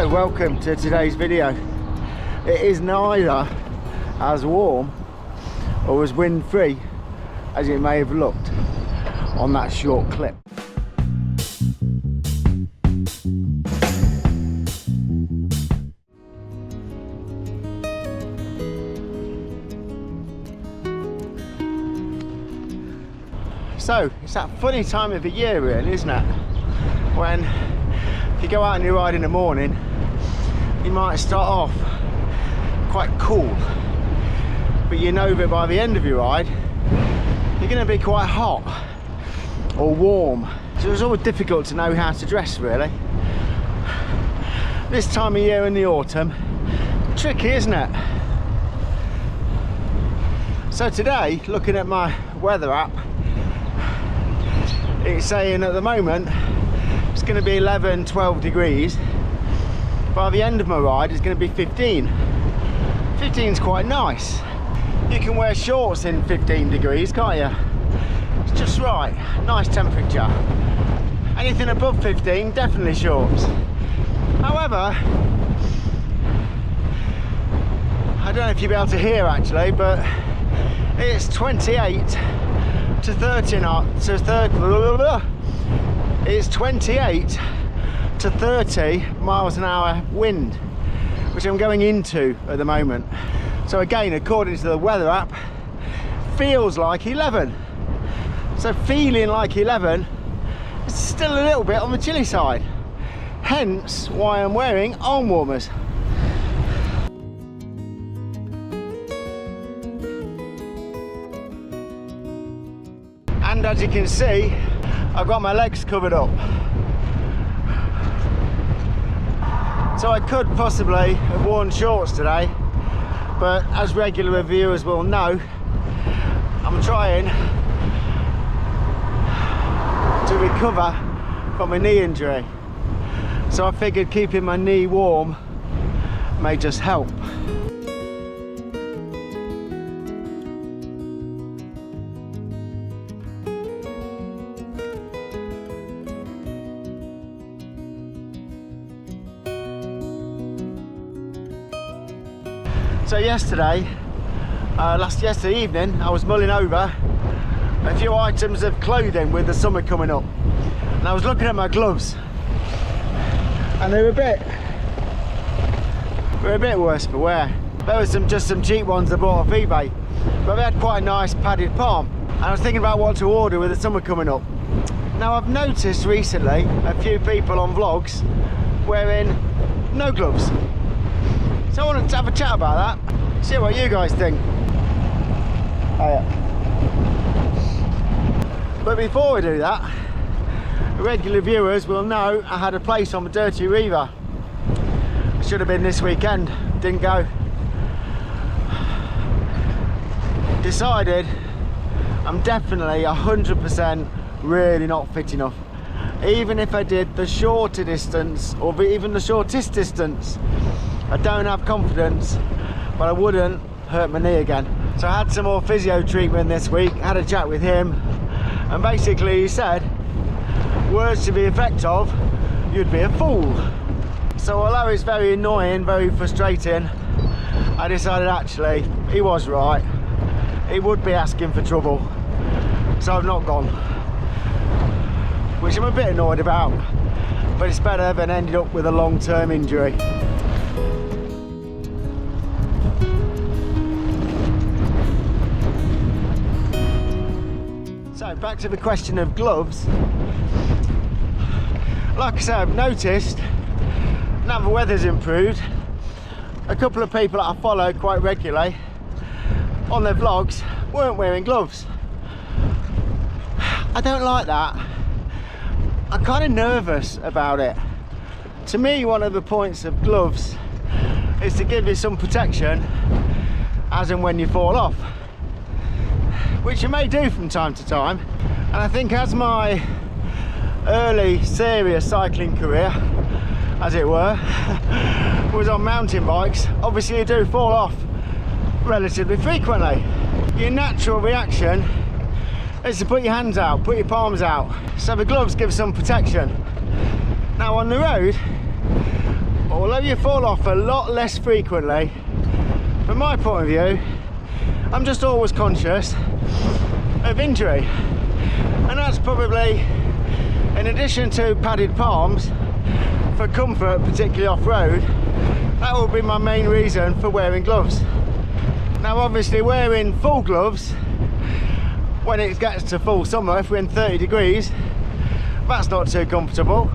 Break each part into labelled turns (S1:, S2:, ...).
S1: So welcome to today's video. It is neither as warm or as wind-free as it may have looked on that short clip. So it's that funny time of the year really, isn't it? When if you go out and you ride in the morning, you might start off quite cool, but you know that by the end of your ride you're going to be quite hot or warm. So it's always difficult to know how to dress really. This time of year in the autumn, tricky isn't it? So today, looking at my weather app, it's saying at the moment it's going to be 11-12 degrees. By the end of my ride it's going to be 15. 15 is quite nice. You can wear shorts in 15 degrees, can't you? It's just right, nice temperature. Anything above 15, definitely shorts. However, I don't know if you'll be able to hear actually, but it's 28 to 30 knots, it's 28 to 30 miles an hour wind, which I'm going into at the moment. So again, according to the weather app, feels like 11. So feeling like 11, it's still a little bit on the chilly side. Hence why I'm wearing arm warmers. And as you can see, I've got my legs covered up. So I could possibly have worn shorts today, but as regular viewers will know, I'm trying to recover from a knee injury. So I figured keeping my knee warm may just help. So yesterday evening, I was mulling over a few items of clothing with the summer coming up, and I was looking at my gloves, and they were a bit worse for wear. There were just some cheap ones I bought off eBay, but they had quite a nice padded palm, and I was thinking about what to order with the summer coming up. Now I've noticed recently a few people on vlogs wearing no gloves. So I wanted to have a chat about that, see what you guys think. Oh, yeah. But before we do that, regular viewers will know I had a place on the Dirty Reaver. Should have been this weekend, didn't go. Decided I'm definitely 100% really not fit enough. Even if I did the shorter distance, or even the shortest distance, I don't have confidence, but I wouldn't hurt my knee again. So I had some more physio treatment this week, had a chat with him, and basically he said, words to the effect of, you'd be a fool. So although it's very annoying, very frustrating, I decided actually, he was right. He would be asking for trouble. So I've not gone. Which I'm a bit annoyed about, but it's better than ending up with a long-term injury. So back to the question of gloves. Like I said, I've noticed now the weather's improved, a couple of people that I follow quite regularly on their vlogs weren't wearing gloves. I don't like that. I'm kind of nervous about it. To me, one of the points of gloves is to give you some protection as and when you fall off, which you may do from time to time. And I think as my early serious cycling career, as it were, was on mountain bikes, obviously you do fall off relatively frequently. Your natural reaction is to put your hands out, put your palms out, so the gloves give some protection. Now on the road, although you fall off a lot less frequently, from my point of view, I'm just always conscious of injury. And that's probably, in addition to padded palms, for comfort, particularly off-road, that will be my main reason for wearing gloves. Now obviously wearing full gloves, when it gets to full summer, if we're in 30 degrees, that's not too comfortable.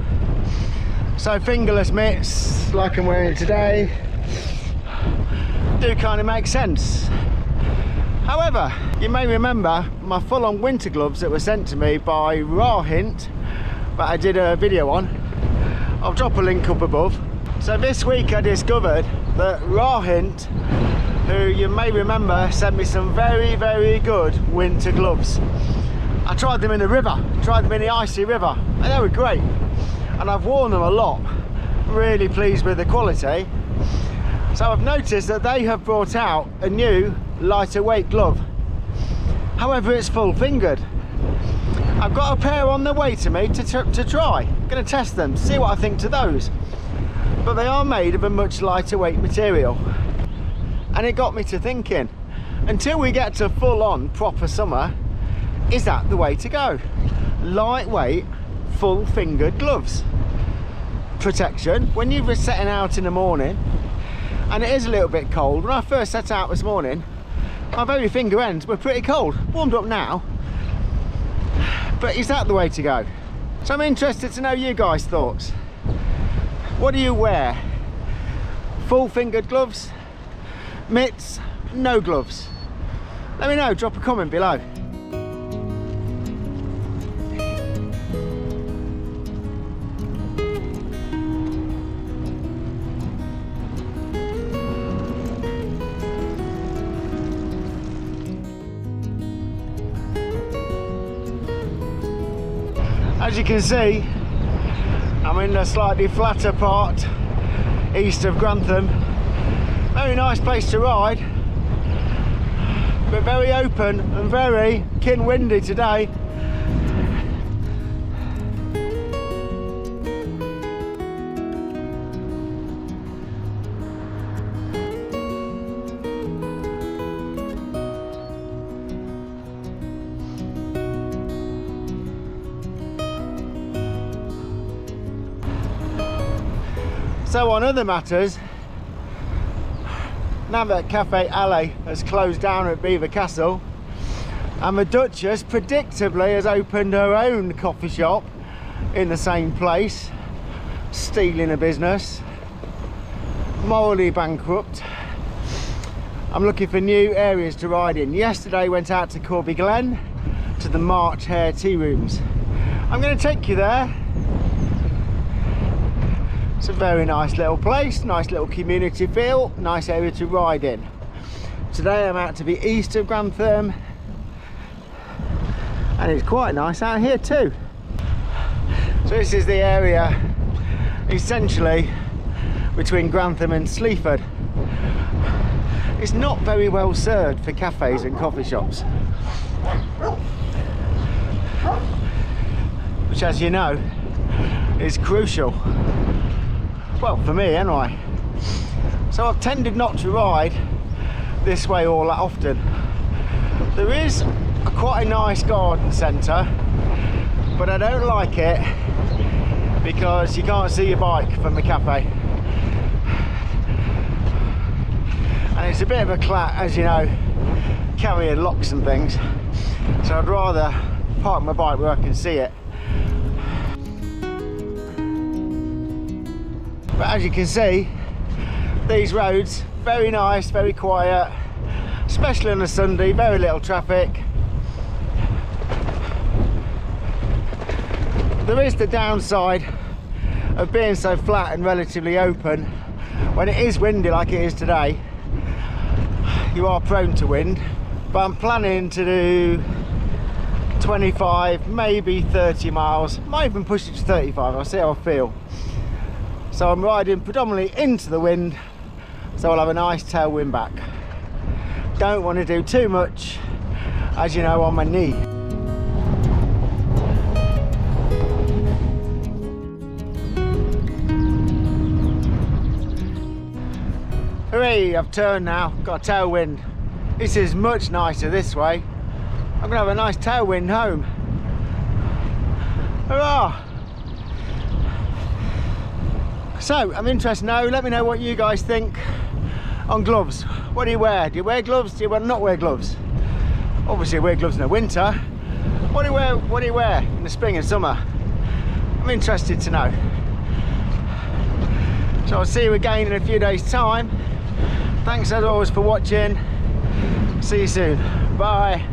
S1: So fingerless mitts, like I'm wearing today, do kind of make sense. However, you may remember my full-on winter gloves that were sent to me by Rahint, that I did a video on. I'll drop a link up above. So this week I discovered that Rahint, who you may remember, sent me some very, very good winter gloves. I tried them in the river, tried them in the icy river, and they were great. And I've worn them a lot. Really pleased with the quality. So I've noticed that they have brought out a new lighter weight glove. However, it's full fingered. I've got a pair on the way to me to try. I'm going to test them, see what I think to those. But they are made of a much lighter weight material. And it got me to thinking, until we get to full on proper summer, is that the way to go? Lightweight, full fingered gloves. Protection, when you're setting out in the morning, and it is a little bit cold. When I first set out this morning, my very finger ends were pretty cold. Warmed up now, but is that the way to go? So I'm interested to know you guys' thoughts. What do you wear? Full fingered gloves? Mitts? No gloves? Let me know, drop a comment below. As you can see, I'm in the slightly flatter part east of Grantham. Very nice place to ride, but very open and very windy today. So on other matters, now that Cafe Ale has closed down at Belvoir Castle, and the Duchess predictably has opened her own coffee shop in the same place, stealing a business, morally bankrupt, I'm looking for new areas to ride in. Yesterday went out to Corby Glen, to the March Hare Tea Rooms. I'm going to take you there. It's a very nice little place, nice little community feel, nice area to ride in. Today I'm out to be east of Grantham, and it's quite nice out here too. So this is the area essentially between Grantham and Sleaford. It's not very well served for cafes and coffee shops, which, as you know, is crucial. Well, for me anyway. So I've tended not to ride this way all that often. There is quite a nice garden centre, but I don't like it because you can't see your bike from the cafe. And it's a bit of a clat, as you know, carrying locks and things. So I'd rather park my bike where I can see it. But as you can see, these roads, very nice, very quiet, especially on a Sunday, very little traffic. There is the downside of being so flat and relatively open. When it is windy like it is today, you are prone to wind, but I'm planning to do 25, maybe 30 miles, might even push it to 35, I'll see how I feel. So I'm riding predominantly into the wind, so I'll have a nice tailwind back. Don't want to do too much, as you know, on my knee. free. I've turned now, got a tailwind. This is much nicer this way. I'm gonna have a nice tailwind home. Hurrah! So I'm interested now, let me know what you guys think on gloves. What do you wear? Do you wear gloves? Do you not wear gloves? Obviously I wear gloves in the winter. What do you wear in the spring and summer? I'm interested to know. So I'll see you again in a few days time. Thanks as always for watching. See you soon. Bye.